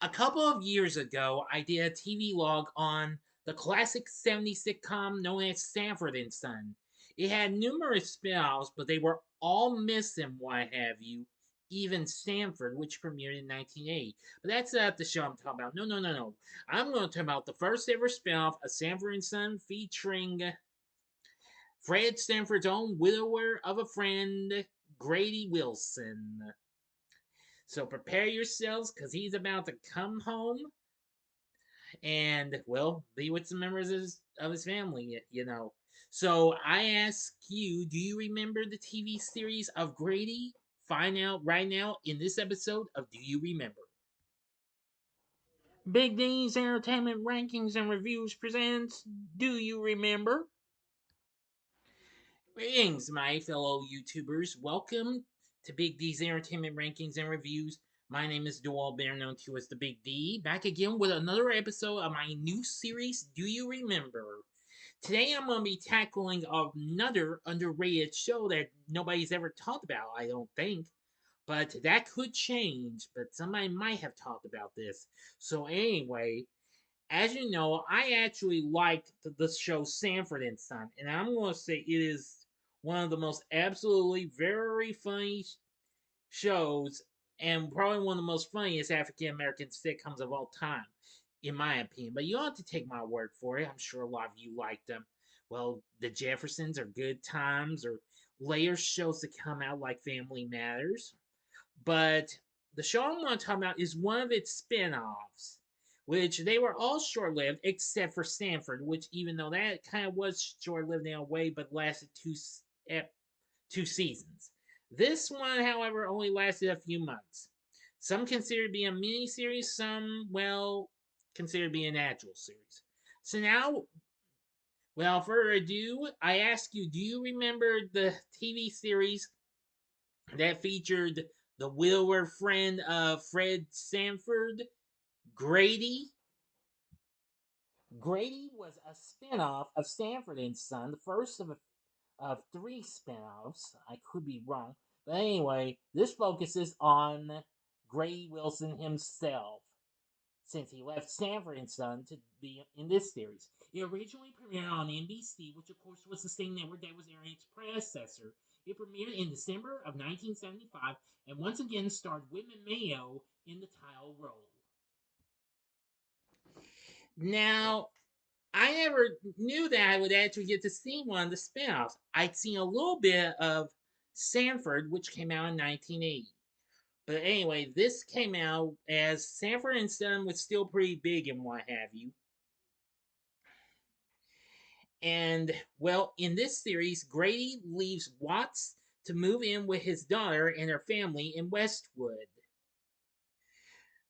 A couple of years ago, I did a TV log on the classic 70s sitcom known as Sanford and Son. It had numerous spin-offs, but they were all missing what have you. Even Sanford, which premiered in 1980. But that's not the show I'm talking about. No, no, no, no. I'm going to talk about the first ever spin-off of Sanford and Son featuring Fred Sanford's own widower of a friend, Grady Wilson. So prepare yourselves because he's about to come home and, well, be with some members of his family. So I ask you, do you remember the TV series of Grady? Find out right now in this episode of Do You Remember? Big D's Entertainment Rankings and Reviews presents Do You Remember? Greetings, my fellow YouTubers. Welcome to Big D's Entertainment Rankings and Reviews. My name is Dual, better known to as the Big D, back again with another episode of my new series, Do You Remember? Today I'm going to be tackling another underrated show that nobody's ever talked about, I don't think. But that could change, but somebody might have talked about this. So anyway, as you know, I actually liked the show Sanford and Son, and I'm going to say it is one of the most absolutely very funny shows, and probably one of the most funniest African American sitcoms of all time, in my opinion. But you don't have to take my word for it. I'm sure a lot of you like them. Well, the Jeffersons are Good Times, or later shows that come out like Family Matters. But the show I'm going to talk about is one of its spin offs, which they were all short lived except for Stanford, which, even though that kind of was short lived in a way, but lasted two seasons. This one, however, only lasted a few months. Some consider it to be a mini series, some, well, consider it to be an actual series. So now, without further ado, I ask you, do you remember the TV series that featured the widower friend of Fred Sanford, Grady? Grady was a spinoff of Sanford and Son, the first of three spinoffs. I could be wrong. But anyway, this focuses on Grady Wilson himself, since he left Sanford and Son to be in this series. It originally premiered on NBC, which of course was the same network that was airing its predecessor. It premiered in December of 1975 and once again starred Whitman Mayo in the title role. Now, I never knew that I would actually get to see one of the spin-offs. I'd seen a little bit of Sanford, which came out in 1980. But anyway, this came out as Sanford and Son was still pretty big and what have you. And, well, in this series, Grady leaves Watts to move in with his daughter and her family in Westwood.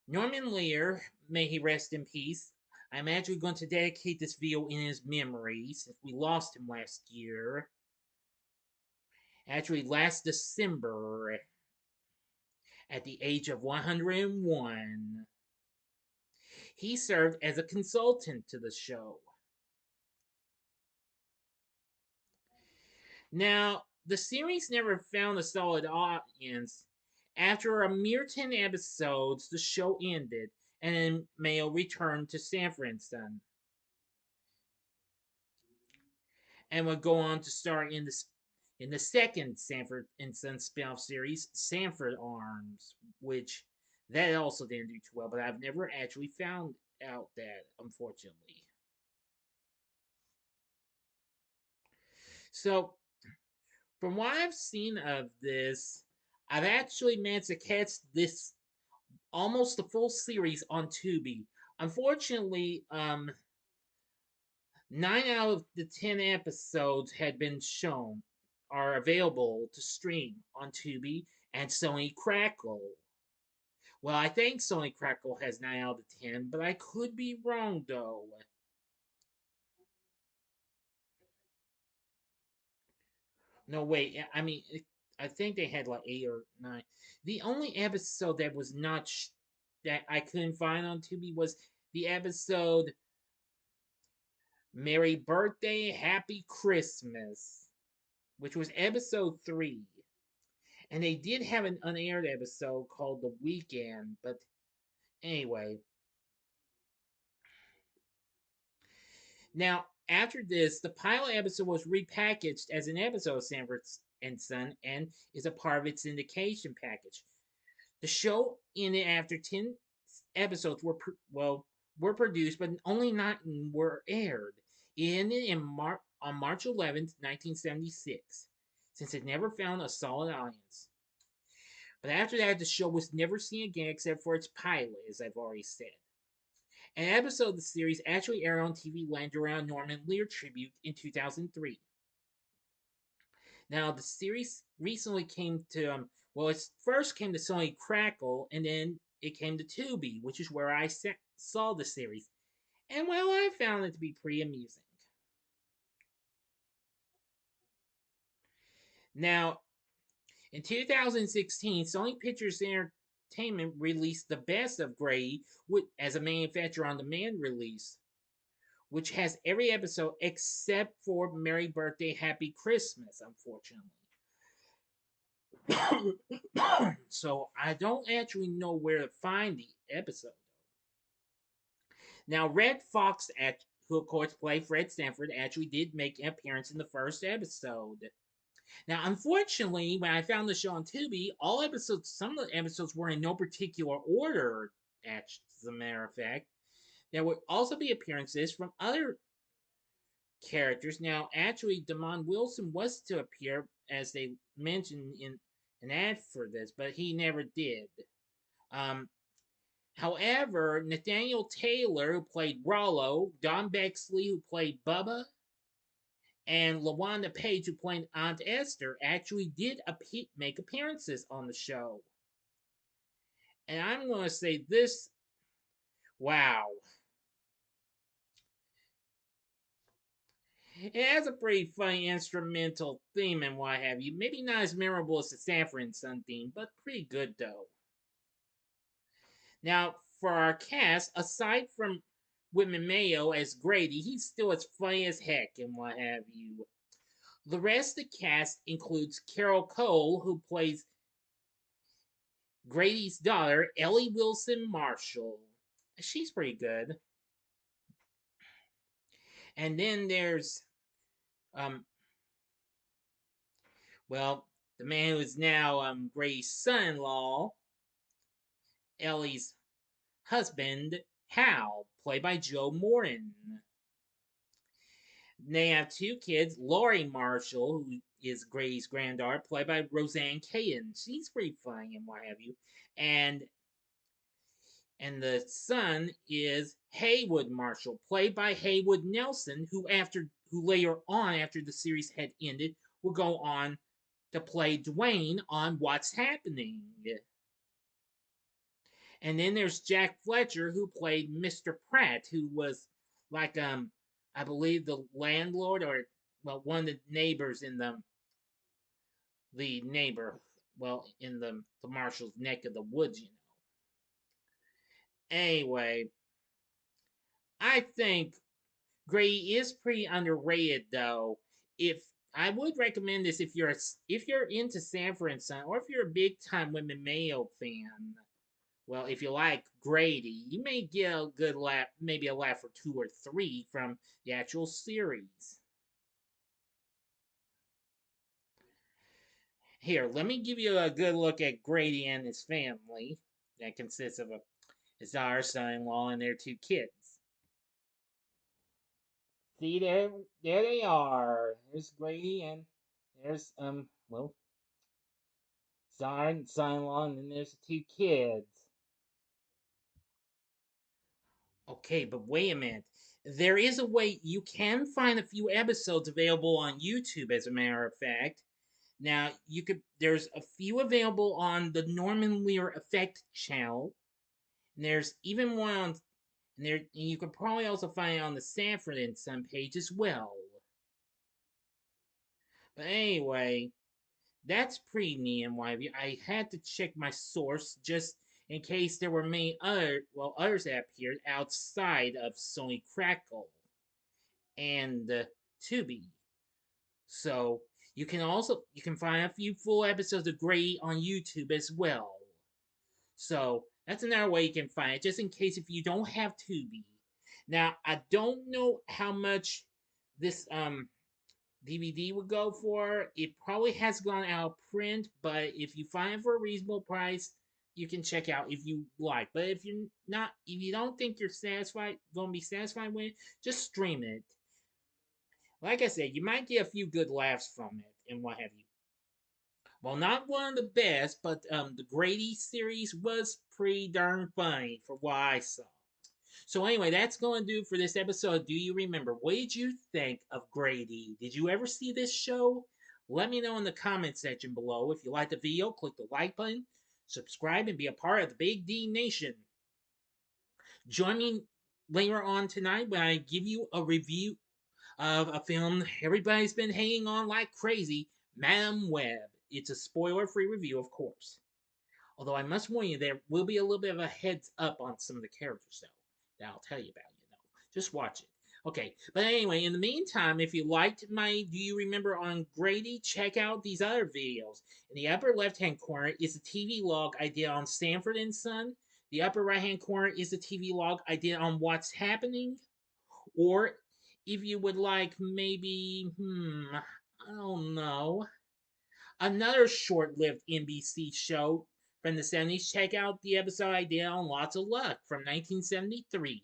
Norman Lear, may he rest in peace, I'm actually going to dedicate this video in his memory since we lost him last year. Actually, last December, at the age of 101. He served as a consultant to the show. Now, the series never found a solid audience. After a mere 10 episodes, the show ended, and then Mayo returned to Sanford and Son, and would go on to star in the second Sanford and Son spin-off series, Sanford Arms, which that also didn't do too well, but I've never actually found out that, unfortunately. So, from what I've seen of this, I've actually managed to catch this almost the full series on Tubi. Unfortunately, 9 out of the 10 episodes had been shown are available to stream on Tubi and Sony Crackle. Well, I think Sony Crackle has 9 out of 10, but I could be wrong though. No, wait. I mean, I think they had like 8 or 9. The only episode that was not that I couldn't find on Tubi was the episode "Merry Birthday, Happy Christmas," which was episode 3. And they did have an unaired episode called "The Weekend," but Anyway, now after this, the pilot episode was repackaged as an episode of Sanford and Son and is a part of its syndication package. The show ended after 10 episodes were produced, but only 9 were aired. It ended on March 11th, 1976, since it never found a solid audience. But after that, the show was never seen again except for its pilot, as I've already said. An episode of the series actually aired on TV Land around Norman Lear tribute in 2003. Now, the series recently came to, it first came to Sony Crackle, and then it came to Tubi, which is where I saw the series. And well, I found it to be pretty amusing. Now, in 2016, Sony Pictures Entertainment released The Best of Grady as a manufacturer on demand release, which has every episode except for Merry Birthday, Happy Christmas, unfortunately. So I don't actually know where to find the episode. Now, Red Fox, who of course played Fred Sanford, actually did make an appearance in the first episode. Now, unfortunately, when I found the show on Tubi, some of the episodes were in no particular order, as a matter of fact. There would also be appearances from other characters. Now, actually, Damon Wilson was to appear, as they mentioned in an ad for this, but he never did. Um, However, Nathaniel Taylor, who played Rollo, Don Bexley, who played Bubba, and LaWanda Page, who played Aunt Esther, actually did make appearances on the show. And I'm going to say this, wow. It has a pretty funny instrumental theme and what have you. Maybe not as memorable as the Sanford and Son theme, but pretty good though. Now, for our cast, aside from Whitman Mayo as Grady, he's still as funny as heck and what have you. The rest of the cast includes Carol Cole, who plays Grady's daughter, Ellie Wilson Marshall. She's pretty good. And then there's, um, the man who is now Grady's son-in-law, Ellie's husband, Hal, played by Joe Morton. They have 2 kids, Laurie Marshall, who is Grady's granddaughter, played by Roseanne Caden. She's pretty funny and what have you. And the son is Haywood Marshall, played by Haywood Nelson, who later on, after the series had ended, will go on to play Dwayne on What's Happening. And then there's Jack Fletcher, who played Mr. Pratt, who was like I believe the landlord or one of the neighbors in the neighbor in the Marshall's neck of the woods, Anyway, I think Grady is pretty underrated though. If I would recommend this if you're into Sanford and Son, or if you're a big time Whitman Mayo fan. Well, if you like Grady, you may get a good laugh, maybe a laugh or 2 or 3 from the actual series. Here, let me give you a good look at Grady and his family. That consists of his daughter, son-in-law, and their 2 kids. See there they are. There's Grady and there's son-in-law, and then there's the 2 kids. Okay, but wait a minute. There is a way you can find a few episodes available on YouTube, as a matter of fact. Now, there's a few available on the Norman Lear Effect channel. And there's even one on, and you could probably also find it on the Sanford and Son page as well. But anyway, that's pretty neat and why I had to check my source just in case there were many others that appeared outside of Sony Crackle and Tubi. So you can find a few full episodes of Grady on YouTube as well. So That's another way you can find it, just in case if you don't have Tubi. Now, I don't know how much this DVD would go for. It probably has gone out of print, but if you find it for a reasonable price, you can check out if you like. But if you're not, if you don't think you're satisfied, gonna be satisfied with it, just stream it. Like I said, you might get a few good laughs from it and what have you. Well, not one of the best, but the Grady series was pretty darn funny for what I saw. So anyway, that's going to do for this episode. Do you remember? What did you think of Grady? Did you ever see this show? Let me know in the comment section below. If you liked the video, click the like button, subscribe, and be a part of the Big D Nation. Join me later on tonight when I give you a review of a film everybody's been hanging on like crazy, Madam Web. It's a spoiler-free review, of course. Although I must warn you, there will be a little bit of a heads up on some of the characters, though, that I'll tell you about, Just watch it. Okay, but anyway, in the meantime, if you liked my Do You Remember on Grady, check out these other videos. In the upper left-hand corner is a TV log I did on Sanford and Son. The upper right-hand corner is a TV log I did on What's Happening. Or if you would like maybe, I don't know, another short lived NBC show from the 70s, check out the episode I did on Lots of Luck from 1973.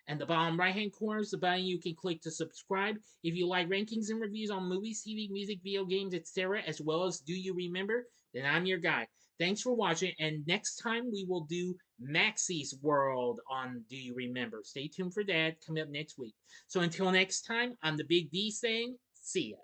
And the bottom right hand corner is the button you can click to subscribe. If you like rankings and reviews on movies, TV, music, video games, etc., as well as Do You Remember, then I'm your guy. Thanks for watching, and next time we will do Maxie's World on Do You Remember. Stay tuned for that, coming up next week. So until next time, I'm the Big D saying, see ya.